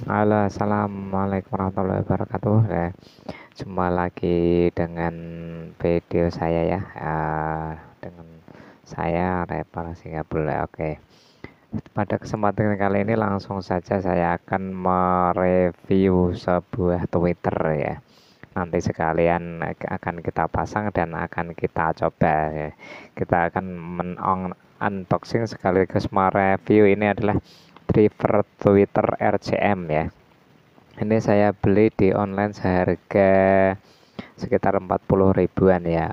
Halo, assalamualaikum warahmatullahi wabarakatuh. Jumpa lagi dengan video saya ya, dengan saya Repar Singapura. Oke, pada kesempatan kali ini langsung saja saya akan mereview sebuah Twitter ya. Nanti sekalian akan kita pasang dan akan kita coba ya. Kita akan unboxing sekaligus mereview. Ini adalah driver Twitter RCM ya. Ini saya beli di online seharga sekitar 40 ribuan ya,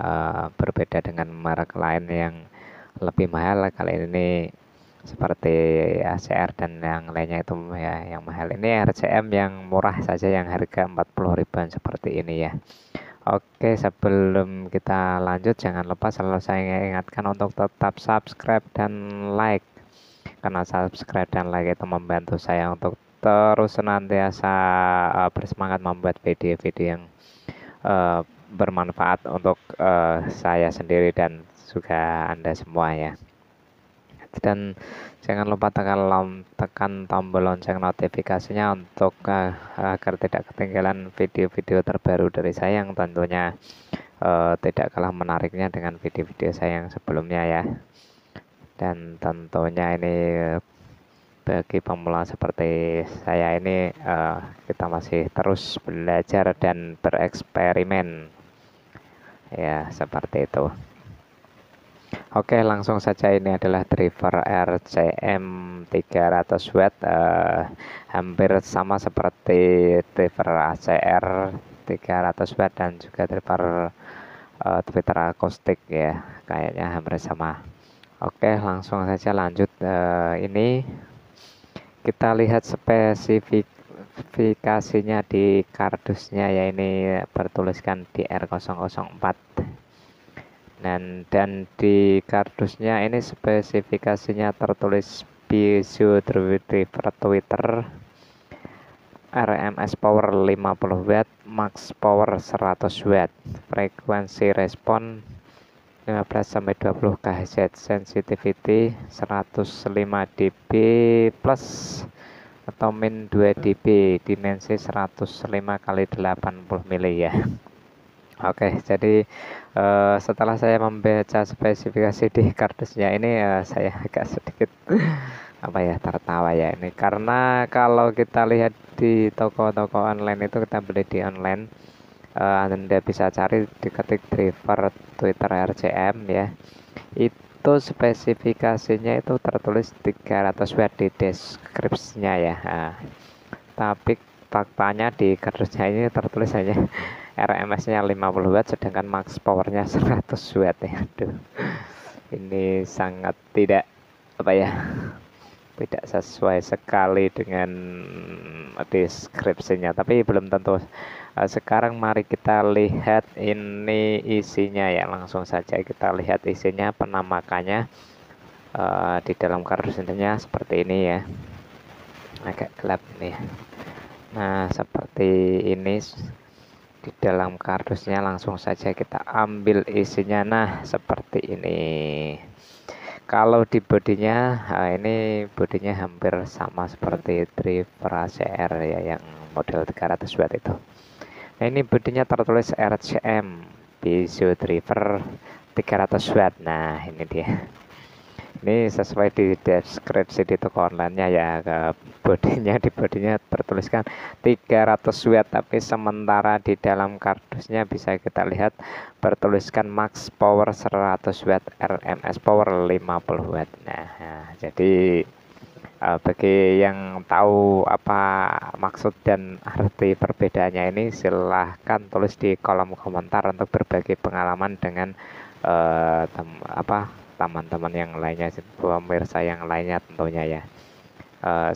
berbeda dengan merek lain yang lebih mahal. Kali ini seperti ACR dan yang lainnya itu ya yang mahal. Ini RCM yang murah saja yang harga 40 ribuan seperti ini ya. Oke, sebelum kita lanjut jangan lupa selalu saya ingatkan untuk tetap subscribe dan like, karena subscribe dan like itu membantu saya untuk terus senantiasa bersemangat membuat video-video yang uh, bermanfaat untuk saya sendiri dan juga Anda semua ya. Dan jangan lupa tekan tombol lonceng notifikasinya untuk agar tidak ketinggalan video-video terbaru dari saya yang tentunya tidak kalah menariknya dengan video-video saya yang sebelumnya ya. Dan tentunya ini bagi pemula seperti saya ini, kita masih terus belajar dan bereksperimen ya, seperti itu. Oke, langsung saja. Ini adalah driver RCM 300W, hampir sama seperti driver ACR 300W dan juga driver Twitter akustik ya, kayaknya hampir sama. Oke, langsung saja lanjut. Ini kita lihat spesifikasinya di kardusnya ya, ini bertuliskan DR004. Dan di kardusnya ini spesifikasinya tertulis piezo driver Twitter RMS power 50W, max power 100W, frekuensi respon 15-20 kHz, sensitivity 105 dB plus atau min 2 dB, dimensi 105 kali 80 mili ya. Oke, jadi setelah saya membaca spesifikasi di kardusnya ini, saya agak sedikit tertawa ya ini, karena kalau kita lihat di toko-toko online itu, kita beli di online, Anda bisa cari diketik driver Twitter RCM ya, itu spesifikasinya itu tertulis 300W di deskripsinya ya. Tapi faktanya di kardusnya ini tertulis hanya RMS-nya 50W sedangkan max powernya 100W ya. Aduh, ini sangat tidak tidak sesuai sekali dengan deskripsinya, tapi belum tentu. Sekarang mari kita lihat ini isinya ya, langsung saja kita lihat isinya, penamakannya di dalam kardusnya seperti ini ya, agak gelap nih. Nah, seperti ini di dalam kardusnya, langsung saja kita ambil isinya. Nah, seperti ini. Kalau di bodinya, ini bodinya hampir sama seperti driver ACR ya, yang model 300W itu. Nah, ini bodinya tertulis RCM piezo driver 300W. Nah, ini dia. Ini sesuai di deskripsi di toko online-nya ya, di bodinya bertuliskan 300W, tapi sementara di dalam kardusnya bisa kita lihat bertuliskan max power 100W, RMS power 50W. Nah, jadi bagi yang tahu apa maksud dan arti perbedaannya ini, silahkan tulis di kolom komentar untuk berbagi pengalaman dengan teman-teman yang lainnya, pemirsa yang lainnya tentunya ya.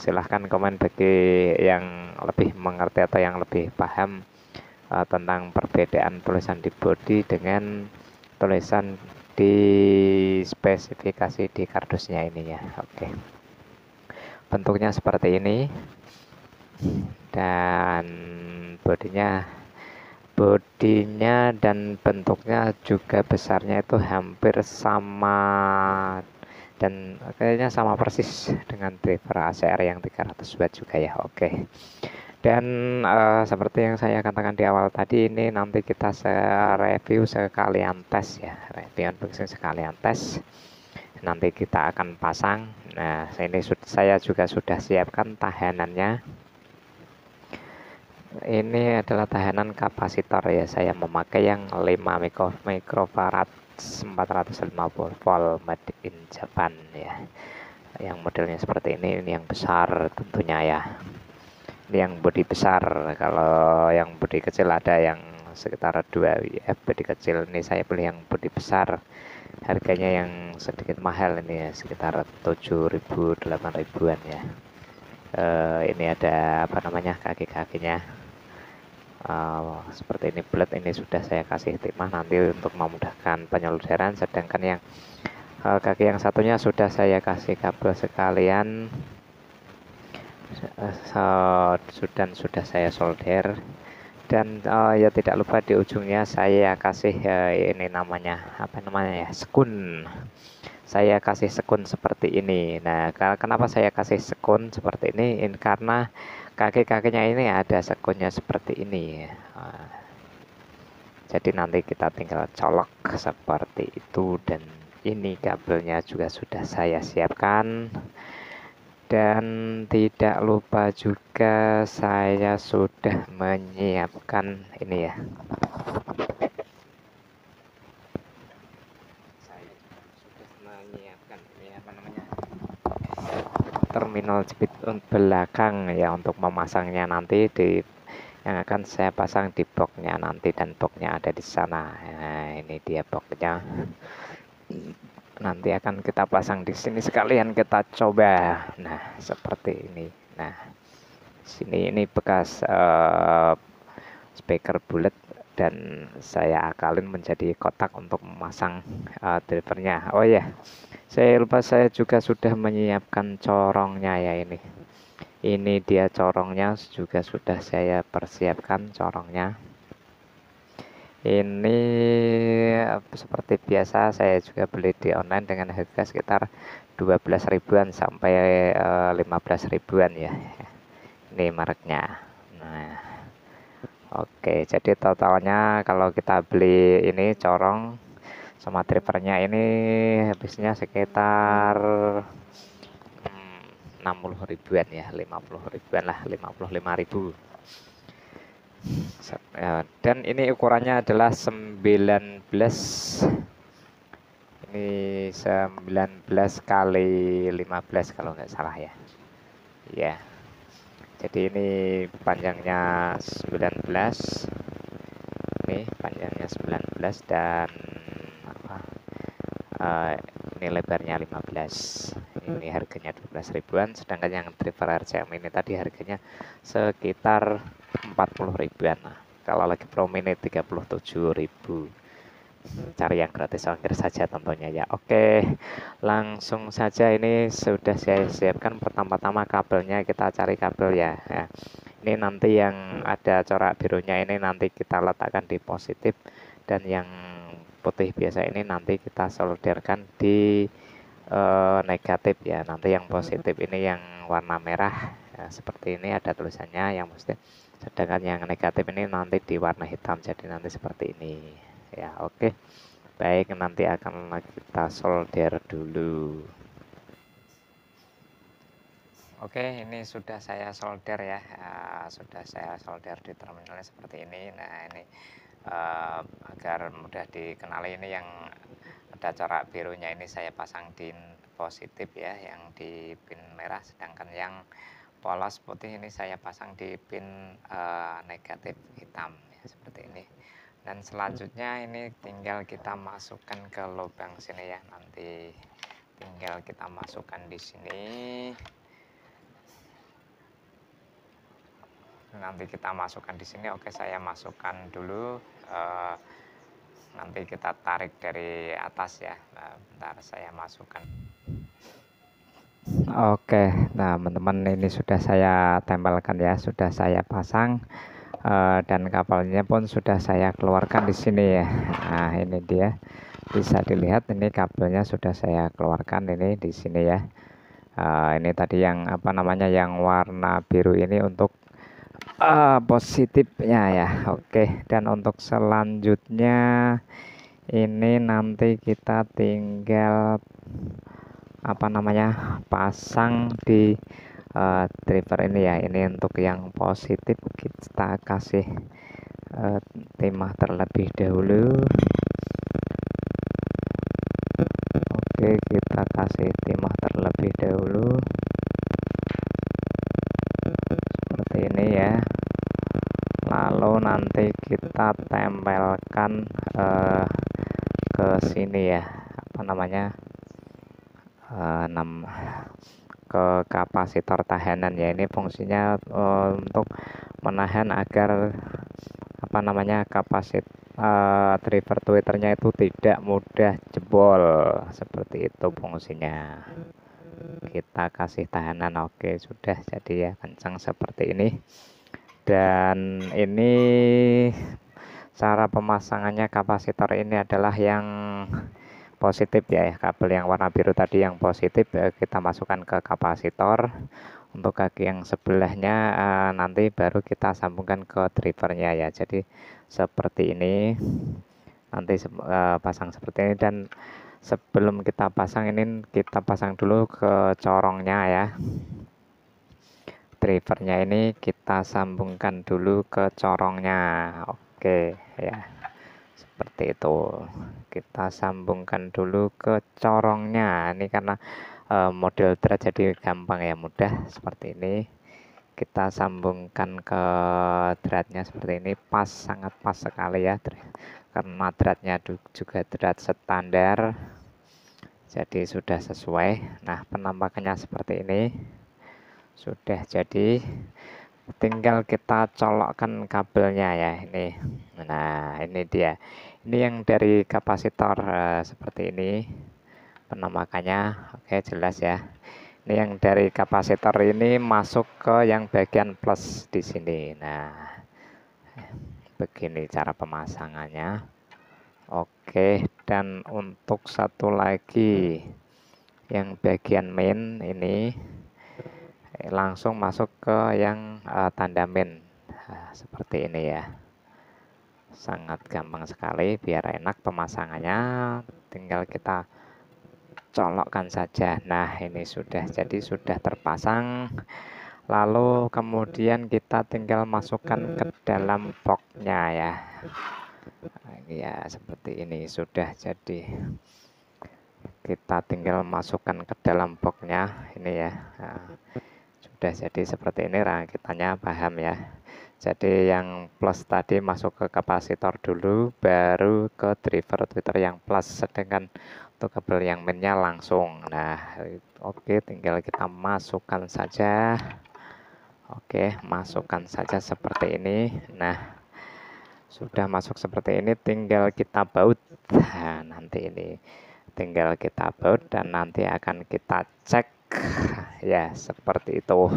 Silahkan komen bagi yang lebih mengerti atau yang lebih paham tentang perbedaan tulisan di body dengan tulisan di spesifikasi di kardusnya ini ya. Oke, bentuknya seperti ini, dan bodinya dan bentuknya juga besarnya itu hampir sama dan kayaknya sama persis dengan driver ACR yang 300 watt juga ya. Oke. Dan seperti yang saya katakan di awal tadi, ini nanti kita review sekalian tes ya, review unboxing sekalian tes. Nanti kita akan pasang. Nah, ini saya juga sudah siapkan tahanannya. Ini adalah tahanan kapasitor ya. Saya memakai yang 5 mikrofarad 450 volt made in Japan ya. Yang modelnya seperti ini yang besar tentunya ya. Ini yang bodi besar. Kalau yang bodi kecil ada yang sekitar 2 WF bodi kecil. Ini saya beli yang bodi besar. Harganya yang sedikit mahal ini ya, sekitar 7.000 8.000-an ya. Ini ada apa namanya, kaki-kakinya seperti ini, bulat. Ini sudah saya kasih timah nanti untuk memudahkan penyeluderan, sedangkan yang kaki yang satunya sudah saya kasih kabel sekalian dan sudah saya solder. Dan ya tidak lupa di ujungnya saya kasih ini namanya apa namanya ya, sekun. Saya kasih sekun seperti ini. Nah, kenapa saya kasih sekun seperti ini? Karena kaki-kakinya ini ada sekunnya seperti ini. Jadi nanti kita tinggal colok seperti itu, dan ini kabelnya juga sudah saya siapkan. Dan tidak lupa juga saya sudah menyiapkan ini ya. Saya sudah menyiapkan ini apa namanya, terminal jepit belakang ya, untuk memasangnya nanti di yang akan saya pasang di boxnya nanti, dan boxnya ada di sana. Nah, ini dia boxnya. Nanti akan kita pasang di sini sekalian kita coba. Nah, seperti ini. Nah, sini ini bekas speaker bulat, dan saya akalin menjadi kotak untuk memasang drivernya. Oh ya, saya lupa, saya juga sudah menyiapkan corongnya ya. Ini dia corongnya, juga sudah saya persiapkan corongnya. Ini seperti biasa saya juga beli di online dengan harga sekitar 12 ribuan sampai 15 ribuan ya. Ini mereknya. Nah, oke, jadi totalnya kalau kita beli ini corong sama drivernya ini habisnya sekitar 60 ribuan ya, 50 ribuan lah, 55 ribu. Dan ini ukurannya adalah 19, ini 19 kali 15 kalau nggak salah ya. Ya, jadi ini panjangnya 19, ini panjangnya 19, dan ini lebarnya 15. Ini harganya 12 ribuan, sedangkan yang driver RCM ini tadi harganya sekitar 40 ribuan. Nah, kalau lagi promo ini 37 ribu. Cari yang gratis ongkir saja tentunya ya. Oke, langsung saja, ini sudah saya siapkan. Pertama-tama kabelnya kita cari kabel ya. Nah, ini nanti yang ada corak birunya ini nanti kita letakkan di positif, dan yang putih biasa ini nanti kita solderkan di negatif ya. Nanti yang positif ini yang warna merah ya, seperti ini ada tulisannya yang positif, sedangkan yang negatif ini nanti di warna hitam, jadi nanti seperti ini ya. Oke, baik, nanti akan kita solder dulu. Oke, ini sudah saya solder ya, sudah saya solder di terminalnya seperti ini. Nah, ini agar mudah dikenali, ini yang ada corak birunya ini saya pasang di positif ya, yang di pin merah, sedangkan yang polos putih ini saya pasang di pin negatif hitam ya, seperti ini. Dan selanjutnya ini tinggal kita masukkan ke lubang sini ya, nanti tinggal kita masukkan di sini. Nanti kita masukkan di sini. Oke, saya masukkan dulu. Nanti kita tarik dari atas ya. Nah, bentar saya masukkan. Oke, nah teman-teman, ini sudah saya tempelkan ya, sudah saya pasang. Dan kabelnya pun sudah saya keluarkan di sini ya. Nah, ini dia. Bisa dilihat ini kabelnya sudah saya keluarkan ini di sini ya. Ini tadi yang apa namanya, yang warna biru ini untuk positifnya ya. Oke, dan untuk selanjutnya ini nanti kita tinggal apa namanya, pasang di driver ini ya. Ini untuk yang positif kita kasih timah terlebih dahulu. Oke, kita kasih timah terlebih dahulu seperti ini ya. Lalu nanti kita tempelkan ke sini ya, apa namanya, ke kapasitor tahanan ya. Ini fungsinya untuk menahan agar apa namanya, driver tweeternya itu tidak mudah jebol, seperti itu fungsinya. Kita kasih tahanan. Oke, sudah jadi ya, kencang seperti ini. Dan ini cara pemasangannya kapasitor ini adalah yang positif ya, kabel yang warna biru tadi yang positif kita masukkan ke kapasitor. Untuk kaki yang sebelahnya nanti baru kita sambungkan ke drivernya ya. Jadi seperti ini, nanti pasang seperti ini. Dan sebelum kita pasang ini, kita pasang dulu ke corongnya ya. Drivernya ini kita sambungkan dulu ke corongnya. Oke ya, seperti itu. Kita sambungkan dulu ke corongnya. Ini karena model thread jadi gampang ya, mudah seperti ini. Kita sambungkan ke threadnya seperti ini, pas, sangat pas sekali ya, karena threadnya juga thread standar, jadi sudah sesuai. Nah, penampakannya seperti ini. Sudah jadi, tinggal kita colokkan kabelnya ya ini. Nah, ini dia. Ini yang dari kapasitor seperti ini penampakannya. Oke, jelas ya. Ini yang dari kapasitor ini masuk ke yang bagian plus di sini. Nah, begini cara pemasangannya. Oke, dan untuk satu lagi yang bagian main ini langsung masuk ke yang tanda main. Nah, seperti ini ya. Sangat gampang sekali, biar enak pemasangannya. Tinggal kita colokkan saja. Nah, ini sudah jadi, sudah terpasang. Lalu kemudian kita tinggal masukkan ke dalam boxnya ya. Ya, seperti ini sudah jadi. Kita tinggal masukkan ke dalam boxnya ini ya. Nah, sudah jadi seperti ini, rakitannya paham ya. Jadi yang plus tadi masuk ke kapasitor dulu, baru ke driver tweeter yang plus, sedangkan untuk kabel yang mainnya langsung. Nah, oke, tinggal kita masukkan saja. Oke, masukkan saja seperti ini. Nah, sudah masuk seperti ini, tinggal kita baut. Nah, nanti ini tinggal kita baut dan nanti akan kita cek ya, seperti itu.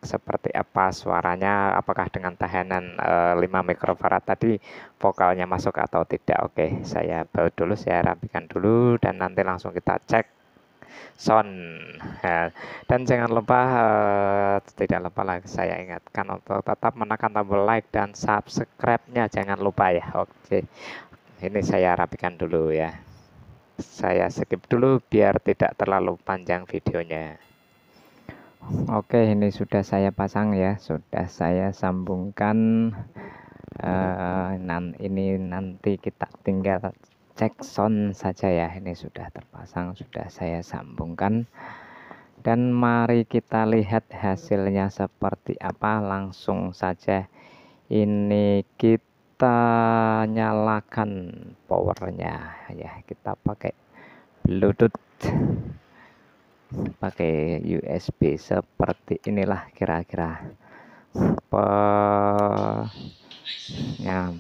Seperti apa suaranya, apakah dengan tahanan 5 mikrofarad tadi vokalnya masuk atau tidak. Oke, saya baut dulu, saya rapikan dulu, dan nanti langsung kita cek sound. Nah, dan jangan lupa, tidak lupa lagi saya ingatkan untuk tetap menekan tombol like dan subscribe-nya, jangan lupa ya. Oke, ini saya rapikan dulu ya, saya skip dulu biar tidak terlalu panjang videonya. Oke, ini sudah saya pasang ya, sudah saya sambungkan. Ini nanti kita tinggal cek sound saja ya. Ini sudah terpasang, sudah saya sambungkan. Dan mari kita lihat hasilnya seperti apa. Langsung saja ini kita nyalakan powernya ya. Kita pakai Bluetooth, pakai USB seperti inilah kira-kira. Nah,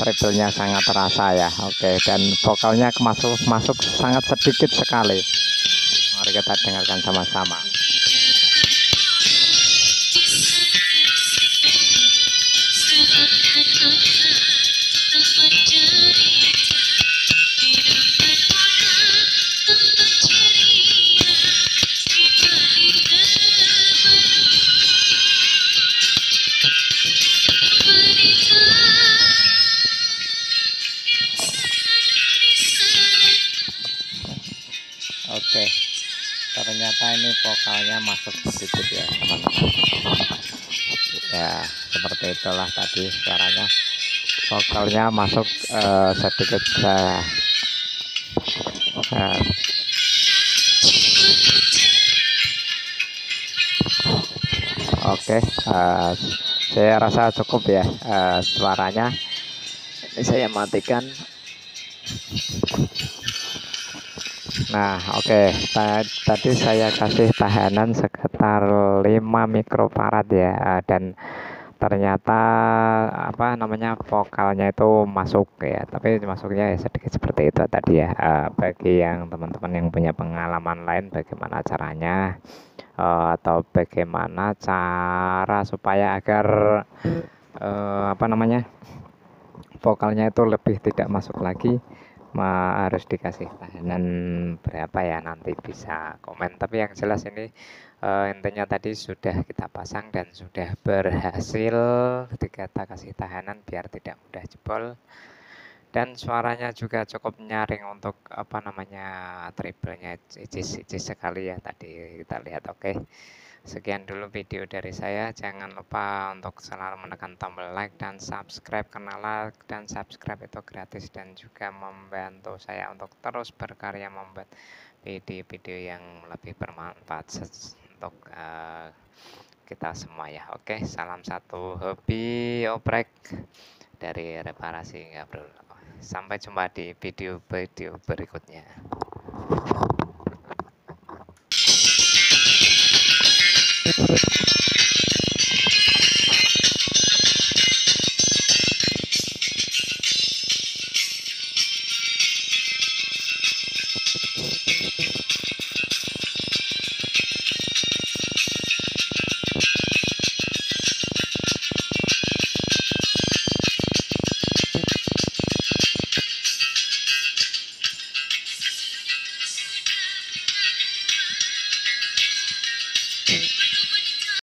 treble-nya sangat terasa ya. Oke, dan vokalnya masuk sangat sedikit sekali. Mari kita dengarkan sama-sama. Oke, ternyata ini vokalnya masuk sedikit ya teman-teman. Ya seperti itulah tadi suaranya, vokalnya masuk sedikit Oke, saya rasa cukup ya suaranya. Ini saya matikan. Nah, oke. Tadi saya kasih tahanan sekitar 5 mikrofarad ya, dan ternyata apa namanya vokalnya itu masuk ya, tapi masuknya ya sedikit seperti itu tadi ya. Bagi yang teman-teman yang punya pengalaman lain bagaimana caranya, atau bagaimana cara supaya agar apa namanya vokalnya itu lebih tidak masuk lagi, harus dikasih tahanan berapa ya, nanti bisa komen. Tapi yang jelas ini intinya tadi sudah kita pasang dan sudah berhasil ketika kita kasih tahanan biar tidak mudah jebol, dan suaranya juga cukup nyaring untuk apa namanya treble-nya, icis sekali ya tadi kita lihat. Oke, sekian dulu video dari saya. Jangan lupa untuk selalu menekan tombol like dan subscribe, karena like dan subscribe itu gratis dan juga membantu saya untuk terus berkarya membuat video-video yang lebih bermanfaat untuk kita semua ya. Oke, salam satu hobi oprek dari Reparasi Gabrul. Sampai jumpa di video-video berikutnya.